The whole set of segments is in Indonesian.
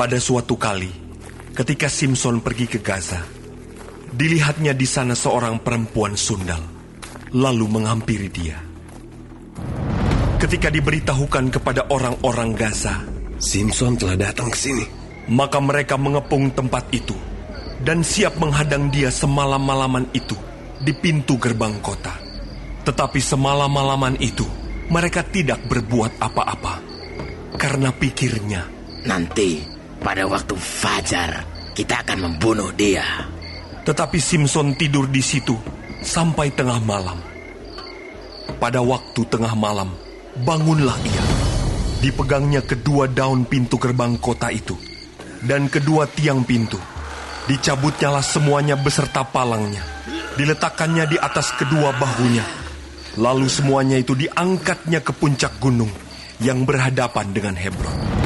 Pada suatu kali, ketika Simson pergi ke Gaza, dilihatnya di sana seorang perempuan sundal, lalu menghampiri dia. Ketika diberitahukan kepada orang-orang Gaza, Simson telah datang ke sini, maka mereka mengepung tempat itu dan siap menghadang dia semalam-malaman itu di pintu gerbang kota. Tetapi semalam-malaman itu mereka tidak berbuat apa-apa, karena pikirnya, nanti pada waktu fajar kita akan membunuh dia. Tetapi Simson tidur di situ sampai tengah malam. Pada waktu tengah malam, bangunlah ia. Dipegangnya kedua daun pintu gerbang kota itu dan kedua tiang pintu. Dicabutnyalah semuanya beserta palangnya. Diletakkannya di atas kedua bahunya. Lalu semuanya itu diangkatnya ke puncak gunung yang berhadapan dengan Hebron.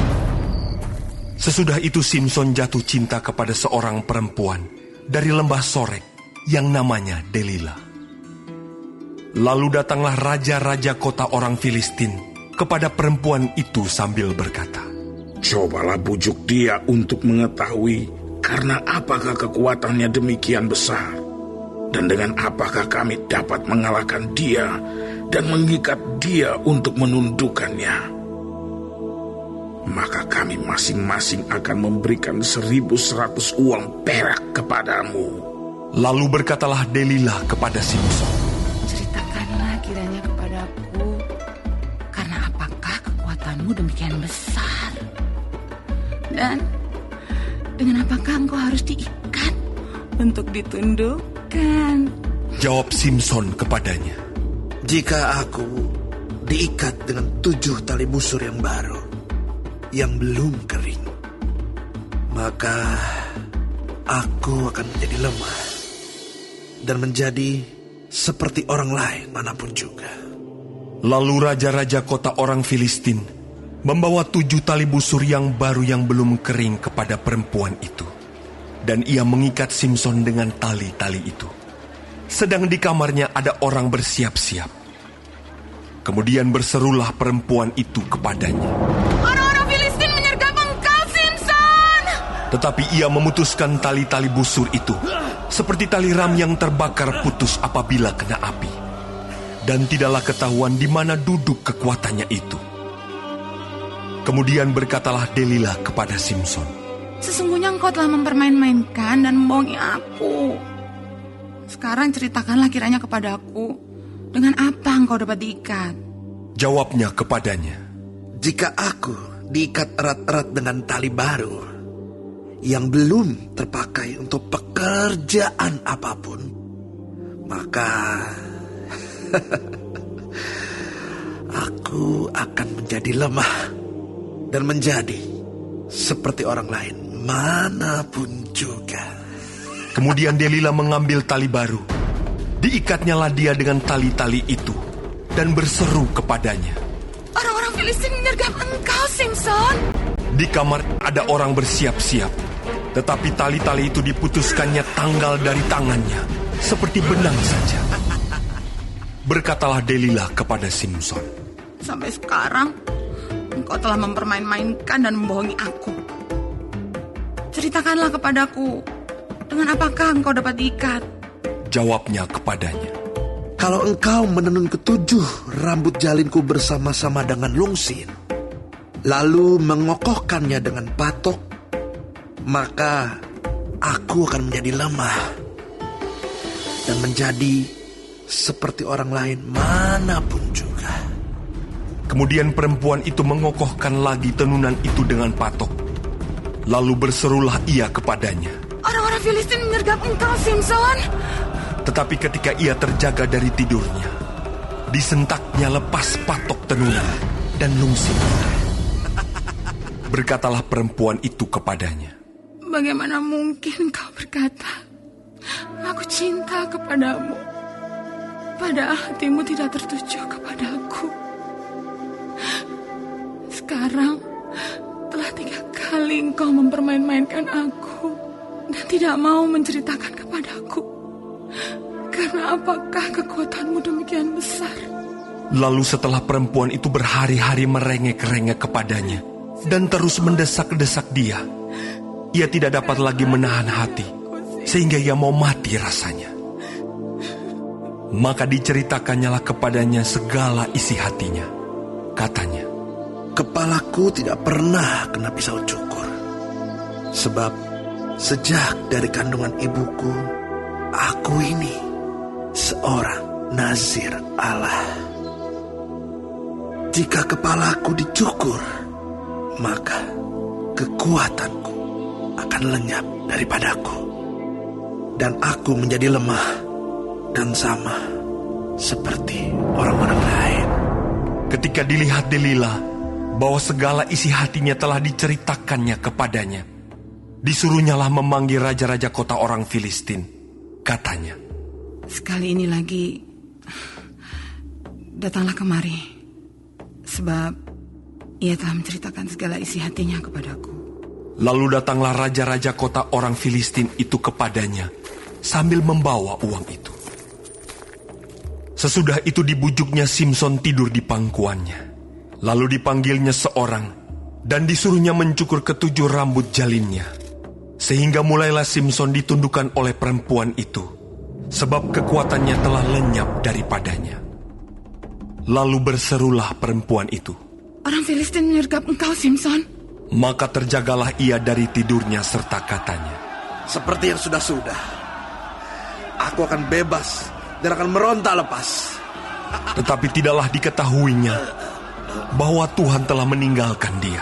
Sesudah itu Simson jatuh cinta kepada seorang perempuan dari lembah Sorek yang namanya Delila. Lalu datanglah raja-raja kota orang Filistin kepada perempuan itu sambil berkata, cobalah bujuk dia untuk mengetahui karena apakah kekuatannya demikian besar, dan dengan apakah kami dapat mengalahkan dia dan mengikat dia untuk menundukkannya. Maka kami masing-masing akan memberikan 1.100 uang perak kepadamu. Lalu berkatalah Delila kepada Simson, ceritakanlah kiranya kepadaku, karena apakah kekuatanmu demikian besar? Dan dengan apakah engkau harus diikat untuk ditundukkan? Jawab Simson kepadanya, jika aku diikat dengan 7 tali busur yang baru, yang belum kering, maka aku akan menjadi lemah dan menjadi seperti orang lain manapun juga. Lalu raja-raja kota orang Filistin membawa 7 tali busur yang baru yang belum kering kepada perempuan itu, dan ia mengikat Simson dengan tali-tali itu. Sedang di kamarnya ada orang bersiap-siap. Kemudian berserulah perempuan itu kepadanya, Orang-orang Filistin menyergap engkau, Simson! tetapi ia memutuskan tali-tali busur itu, seperti tali ram yang terbakar putus apabila kena api. Dan tidaklah ketahuan di mana duduk kekuatannya itu. Kemudian berkatalah Delila kepada Simson, Sesungguhnya engkau telah mempermain-mainkan dan membohongi aku. Sekarang ceritakanlah kiranya kepadaku, dengan apa engkau dapat diikat? Jawabnya kepadanya, jika aku diikat erat-erat dengan tali baru yang belum terpakai untuk pekerjaan apapun, maka aku akan menjadi lemah dan menjadi seperti orang lain manapun juga. Kemudian Delila mengambil tali baru. Diikatnyalah dia dengan tali-tali itu dan berseru kepadanya, Orang-orang Filistin menyergap engkau, Simson! di kamar ada orang bersiap-siap, tetapi tali-tali itu diputuskannya tanggal dari tangannya, seperti benang saja. Berkatalah Delila kepada Simson, Sampai sekarang, engkau telah mempermain-mainkan dan membohongi aku. Ceritakanlah kepadaku, dengan apakah engkau dapat diikat? Jawabnya kepadanya, Kalau engkau menenun ke-7 rambut jalinku bersama-sama dengan lungsin, lalu mengokohkannya dengan patok, maka aku akan menjadi lemah dan menjadi seperti orang lain manapun juga. Kemudian perempuan itu mengokohkan lagi tenunan itu dengan patok. Lalu berserulah ia kepadanya. Orang-orang Filistin menyergap engkau, Simson! Tetapi ketika ia terjaga dari tidurnya, disentaknya lepas patok tenunan dan lungsin. Berkatalah perempuan itu kepadanya, Bagaimana mungkin kau berkata, aku cinta kepadamu, padahal hatimu tidak tertuju kepadaku. Sekarang telah 3 kali engkau mempermain-mainkan aku dan tidak mau menceritakan kepadaku. Karena apakah kekuatanmu demikian besar? Lalu setelah perempuan itu berhari-hari merengek-rengek kepadanya, dan terus mendesak-desak dia. Ia tidak dapat lagi menahan hati, sehingga ia mau mati rasanya. Maka diceritakannya kepadanya segala isi hatinya. Katanya, "Kepalaku tidak pernah kena pisau cukur. Sebab sejak dari kandungan ibuku, aku ini seorang nazir Allah. Jika kepalaku dicukur, maka kekuatanku akan lenyap daripadaku. Dan aku menjadi lemah dan sama seperti orang-orang lain." ketika dilihat Delila bahwa segala isi hatinya telah diceritakannya kepadanya, disuruhnyalah memanggil raja-raja kota orang Filistin. Katanya, "Sekali ini lagi, datanglah kemari, sebab ia telah menceritakan segala isi hatinya kepadaku." Lalu datanglah raja-raja kota orang Filistin itu kepadanya sambil membawa uang itu. Sesudah itu dibujuknya Simson tidur di pangkuannya. Lalu dipanggilnya seorang dan disuruhnya mencukur ketujuh rambut jalinnya. Sehingga mulailah Simson ditundukkan oleh perempuan itu, sebab kekuatannya telah lenyap daripadanya. Lalu berserulah perempuan itu, "Orang Filistin menyergap engkau, Simson." Maka terjagalah ia dari tidurnya serta katanya, "Seperti yang sudah-sudah, aku akan bebas dan akan meronta lepas." Tetapi tidaklah diketahuinya bahwa Tuhan telah meninggalkan dia.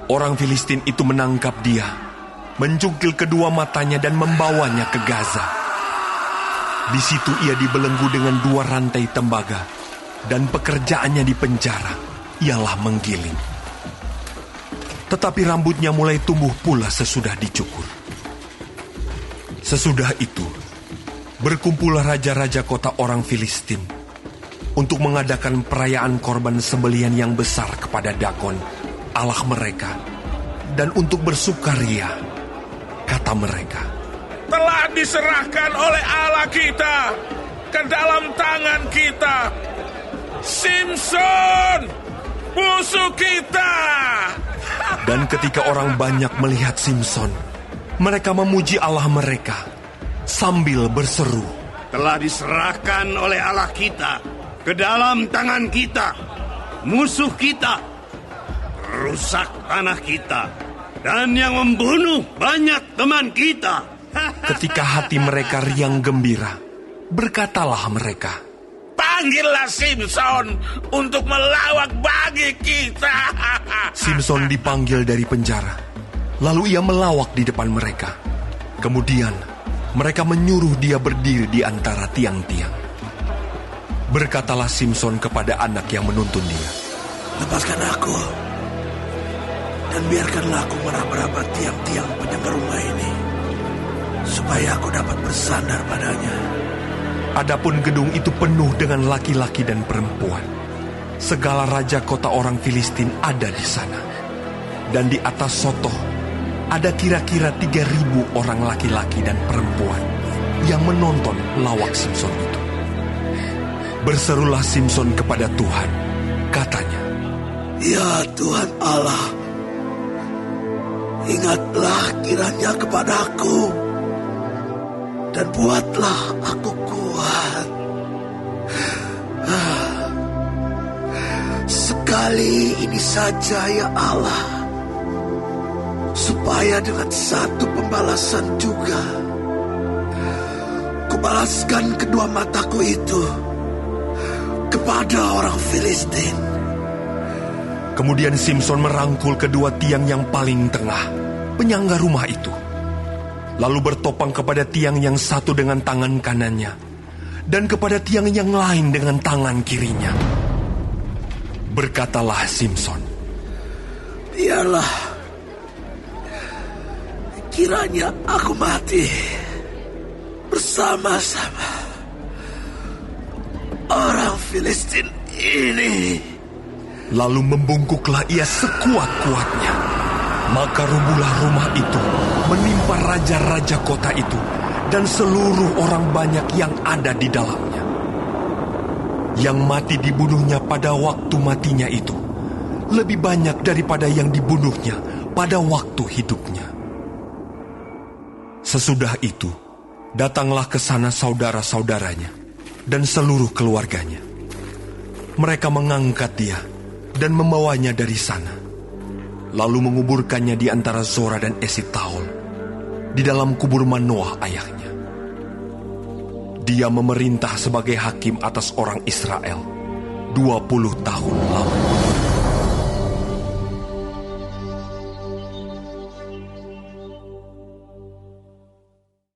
Orang Filistin itu menangkap dia, mencungkil kedua matanya dan membawanya ke Gaza. Di situ ia dibelenggu dengan 2 rantai tembaga, dan pekerjaannya di penjara ialah menggiling. Tetapi rambutnya mulai tumbuh pula sesudah dicukur. Sesudah itu, berkumpullah raja-raja kota orang Filistin untuk mengadakan perayaan korban sembelihan yang besar kepada Dagon, Allah mereka, dan untuk bersukaria. Kata mereka, "Telah diserahkan oleh Allah kita ke dalam tangan kita. Simson, musuh kita!" Dan ketika orang banyak melihat Simson, mereka memuji Allah mereka sambil berseru, "Telah diserahkan oleh Allah kita ke dalam tangan kita, musuh kita, rusak tanah kita, dan yang membunuh banyak teman kita." Ketika hati mereka riang gembira, berkatalah mereka, "Panggillah Simson untuk melawak bagi kita." Simson dipanggil dari penjara. Lalu ia melawak di depan mereka. Kemudian mereka menyuruh dia berdiri di antara tiang-tiang. Berkatalah Simson kepada anak yang menuntun dia, "Lepaskan aku, dan biarkanlah aku meraba-raba tiang-tiang penyangga rumah ini, supaya aku dapat bersandar padanya." Adapun gedung itu penuh dengan laki-laki dan perempuan. Segala raja kota orang Filistin ada di sana. Dan di atas sotoh ada kira-kira 3.000 orang laki-laki dan perempuan yang menonton lawak Simson itu. Berserulah Simson kepada Tuhan, katanya, "Ya Tuhan Allah, ingatlah kiranya kepadaku, dan buatlah aku kuat. Sekali ini saja ya Allah, supaya dengan satu pembalasan juga kubalaskan kedua mataku itu kepada orang Filistin." Kemudian Simson merangkul kedua tiang yang paling tengah, penyangga rumah itu. Lalu bertopang kepada tiang yang satu dengan tangan kanannya, dan kepada tiang yang lain dengan tangan kirinya. Berkatalah Simson, "Biarlah kiranya aku mati bersama-sama orang Filistin ini." Lalu membungkuklah ia sekuat-kuatnya. Maka rubuhlah rumah itu, menimpa raja-raja kota itu, dan seluruh orang banyak yang ada di dalamnya. Yang mati dibunuhnya pada waktu matinya itu, lebih banyak daripada yang dibunuhnya pada waktu hidupnya. Sesudah itu, datanglah ke sana saudara-saudaranya dan seluruh keluarganya. Mereka mengangkat dia dan membawanya dari sana, lalu menguburkannya di antara Zora dan Esitaol, di dalam kubur Manoah ayahnya. Dia memerintah sebagai hakim atas orang Israel 20 tahun lamanya.